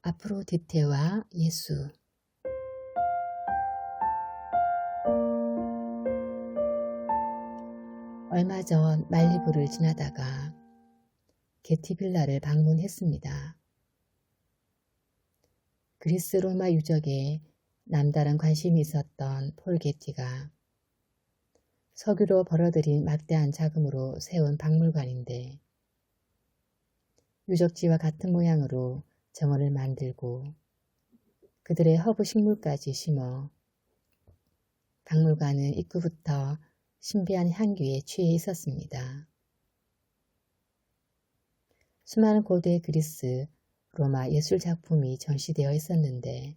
아프로디테와 예수. 얼마 전 말리부를 지나다가 게티빌라를 방문했습니다. 그리스 로마 유적에 남다른 관심이 있었던 폴 게티가 석유로 벌어들인 막대한 자금으로 세운 박물관인데 유적지와 같은 모양으로 정원을 만들고 그들의 허브 식물까지 심어 박물관은 입구부터 신비한 향기에 취해 있었습니다. 수많은 고대 그리스, 로마 예술작품이 전시되어 있었는데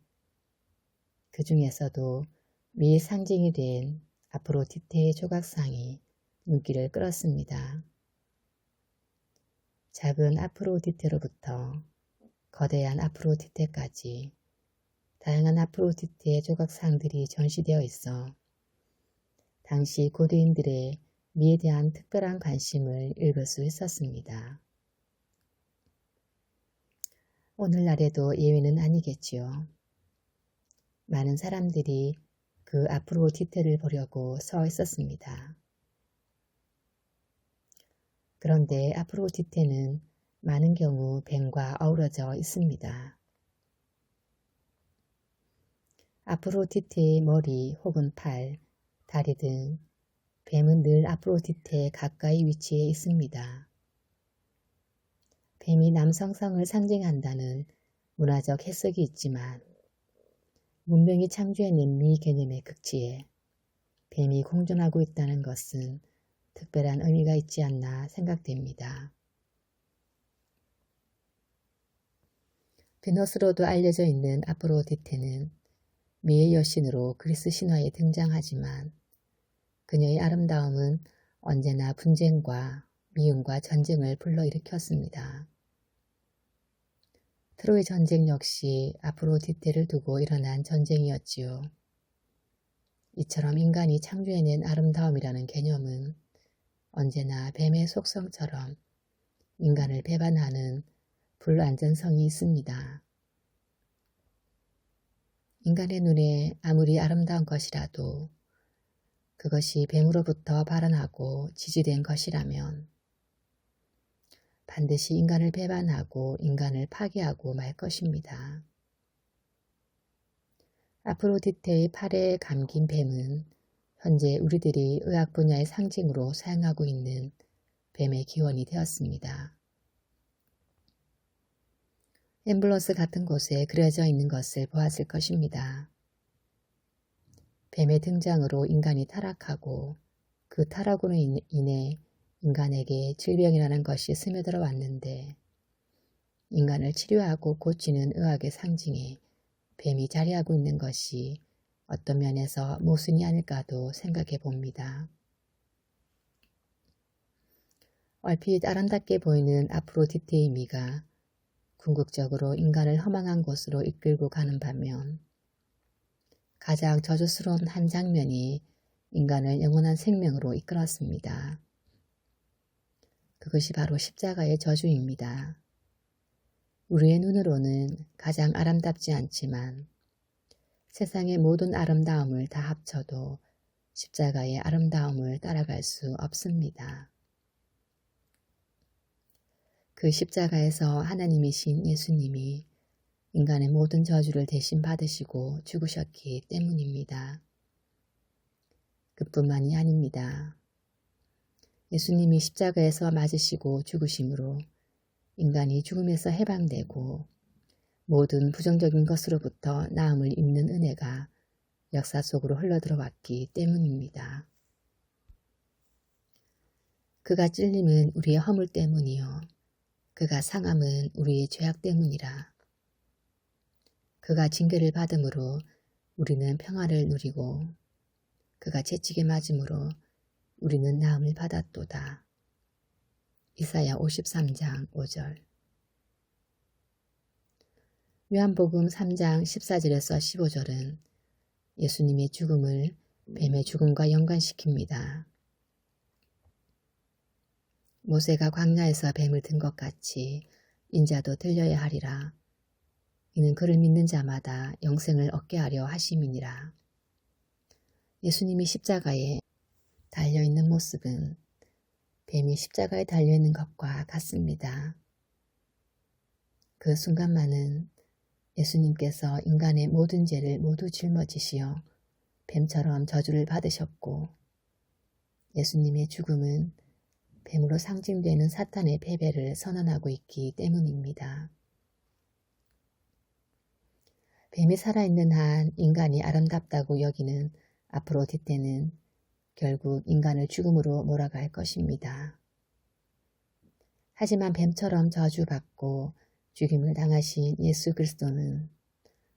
그 중에서도 미의 상징이 된 아프로디테의 조각상이 눈길을 끌었습니다. 작은 아프로디테로부터 거대한 아프로디테까지 다양한 아프로디테의 조각상들이 전시되어 있어 당시 고대인들의 미에 대한 특별한 관심을 읽을 수 있었습니다. 오늘날에도 예외는 아니겠지요. 많은 사람들이 그 아프로디테를 보려고 서 있었습니다. 그런데 아프로디테는 많은 경우 뱀과 어우러져 있습니다. 아프로디테의 머리 혹은 팔, 다리 등 뱀은 늘 아프로디테에 가까이 위치해 있습니다. 뱀이 남성성을 상징한다는 문화적 해석이 있지만 문명이 창조해낸 미 개념의 극치에 뱀이 공존하고 있다는 것은 특별한 의미가 있지 않나 생각됩니다. 베너스로도 알려져 있는 아프로디테는 미의 여신으로 그리스 신화에 등장하지만 그녀의 아름다움은 언제나 분쟁과 미움과 전쟁을 불러일으켰습니다. 트로이 전쟁 역시 아프로디테를 두고 일어난 전쟁이었지요. 이처럼 인간이 창조해낸 아름다움이라는 개념은 언제나 뱀의 속성처럼 인간을 배반하는 불완전성이 있습니다. 인간의 눈에 아무리 아름다운 것이라도 그것이 뱀으로부터 발현하고 지지된 것이라면 반드시 인간을 배반하고 인간을 파괴하고 말 것입니다. 아프로디테의 팔에 감긴 뱀은 현재 우리들이 의학 분야의 상징으로 사용하고 있는 뱀의 기원이 되었습니다. 앰뷸런스 같은 곳에 그려져 있는 것을 보았을 것입니다. 뱀의 등장으로 인간이 타락하고 그 타락으로 인해 인간에게 질병이라는 것이 스며들어 왔는데 인간을 치료하고 고치는 의학의 상징에 뱀이 자리하고 있는 것이 어떤 면에서 모순이 아닐까도 생각해 봅니다. 얼핏 아름답게 보이는 아프로디테의 미가 궁극적으로 인간을 허망한 곳으로 이끌고 가는 반면 가장 저주스러운 한 장면이 인간을 영원한 생명으로 이끌었습니다. 그것이 바로 십자가의 저주입니다. 우리의 눈으로는 가장 아름답지 않지만 세상의 모든 아름다움을 다 합쳐도 십자가의 아름다움을 따라갈 수 없습니다. 그 십자가에서 하나님이신 예수님이 인간의 모든 저주를 대신 받으시고 죽으셨기 때문입니다. 그뿐만이 아닙니다. 예수님이 십자가에서 맞으시고 죽으심으로 인간이 죽음에서 해방되고 모든 부정적인 것으로부터 나음을 입는 은혜가 역사 속으로 흘러들어왔기 때문입니다. 그가 찔림은 우리의 허물 때문이요 그가 상함은 우리의 죄악 때문이라. 그가 징계를 받음으로 우리는 평화를 누리고 그가 채찍에 맞음으로 우리는 나음을 받았도다. 이사야 53장 5절. 요한복음 3장 14절에서 15절은 예수님의 죽음을 뱀의 죽음과 연관시킵니다. 모세가 광야에서 뱀을 든 것 같이 인자도 들려야 하리라. 이는 그를 믿는 자마다 영생을 얻게 하려 하심이니라. 예수님이 십자가에 달려있는 모습은 뱀이 십자가에 달려있는 것과 같습니다. 그 순간만은 예수님께서 인간의 모든 죄를 모두 짊어지시어 뱀처럼 저주를 받으셨고, 예수님의 죽음은 뱀으로 상징되는 사탄의 패배를 선언하고 있기 때문입니다. 뱀이 살아있는 한 인간이 아름답다고 여기는 아프로디테는 결국 인간을 죽음으로 몰아갈 것입니다. 하지만 뱀처럼 저주받고 죽임을 당하신 예수 그리스도는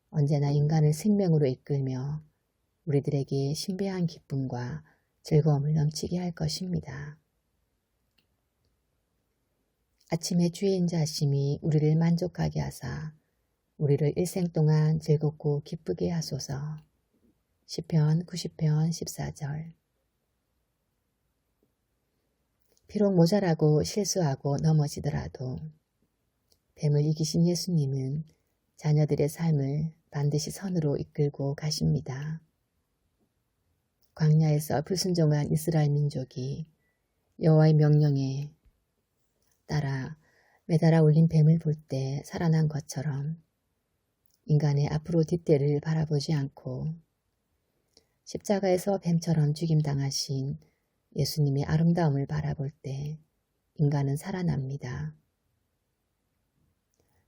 언제나 인간을 생명으로 이끌며 우리들에게 신비한 기쁨과 즐거움을 넘치게 할 것입니다. 아침의 주의 인자하심이 우리를 만족하게 하사 우리를 일생 동안 즐겁고 기쁘게 하소서. 시편 90편 14절. 비록 모자라고 실수하고 넘어지더라도 뱀을 이기신 예수님은 자녀들의 삶을 반드시 선으로 이끌고 가십니다. 광야에서 불순종한 이스라엘 민족이 여호와의 명령에 따라 매달아 올린 뱀을 볼 때 살아난 것처럼 인간의 아프로디테를 바라보지 않고 십자가에서 뱀처럼 죽임당하신 예수님의 아름다움을 바라볼 때 인간은 살아납니다.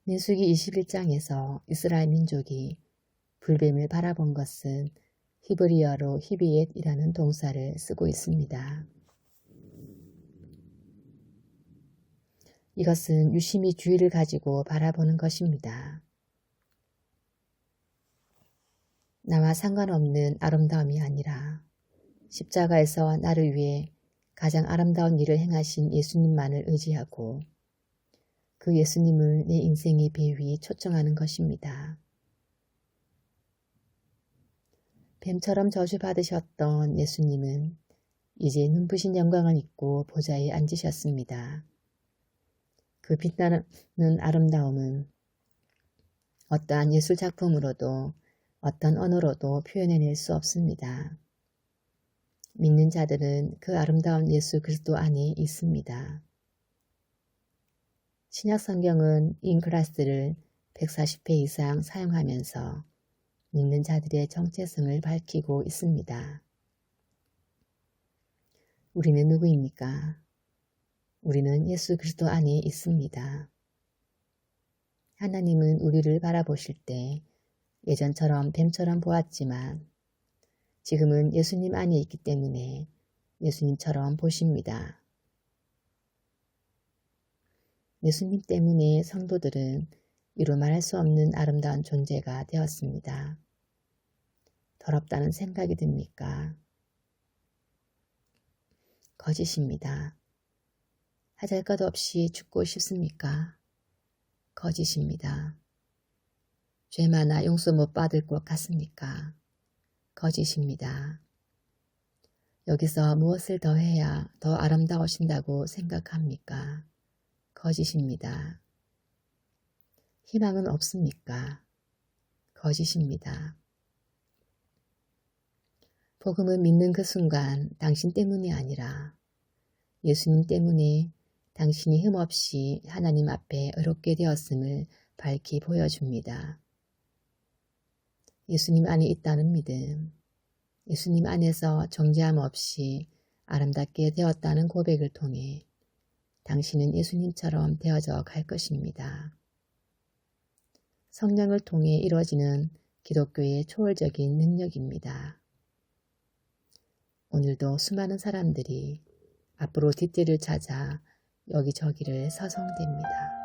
민수기 21장에서 이스라엘 민족이 불뱀을 바라본 것은 히브리어로 히비엣이라는 동사를 쓰고 있습니다. 이것은 유심히 주의를 가지고 바라보는 것입니다. 나와 상관없는 아름다움이 아니라 십자가에서 나를 위해 가장 아름다운 일을 행하신 예수님만을 의지하고 그 예수님을 내 인생의 배 위에 초청하는 것입니다. 뱀처럼 저주받으셨던 예수님은 이제 눈부신 영광을 입고 보좌에 앉으셨습니다. 그 빛나는 아름다움은 어떠한 예술 작품으로도 어떤 언어로도 표현해낼 수 없습니다. 믿는 자들은 그 아름다운 예수 그리스도 안에 있습니다. 신약 성경은 인크라스를 140회 이상 사용하면서 믿는 자들의 정체성을 밝히고 있습니다. 우리는 누구입니까? 우리는 예수 그리스도 안에 있습니다. 하나님은 우리를 바라보실 때 예전처럼 뱀처럼 보았지만 지금은 예수님 안에 있기 때문에 예수님처럼 보십니다. 예수님 때문에 성도들은 이루 말할 수 없는 아름다운 존재가 되었습니다. 더럽다는 생각이 듭니까? 거짓입니다. 하잘것없이 죽고 싶습니까? 거짓입니다. 죄 많아 용서 못 받을 것 같습니까? 거짓입니다. 여기서 무엇을 더 해야 더 아름다우신다고 생각합니까? 거짓입니다. 희망은 없습니까? 거짓입니다. 복음을 믿는 그 순간 당신 때문이 아니라 예수님 때문에 당신이 흠없이 하나님 앞에 의롭게 되었음을 밝히 보여줍니다. 예수님 안에 있다는 믿음, 예수님 안에서 정죄함 없이 아름답게 되었다는 고백을 통해 당신은 예수님처럼 되어져 갈 것입니다. 성령을 통해 이루어지는 기독교의 초월적인 능력입니다. 오늘도 수많은 사람들이 앞으로 뒷뜰을 찾아 여기저기를 서성댑니다.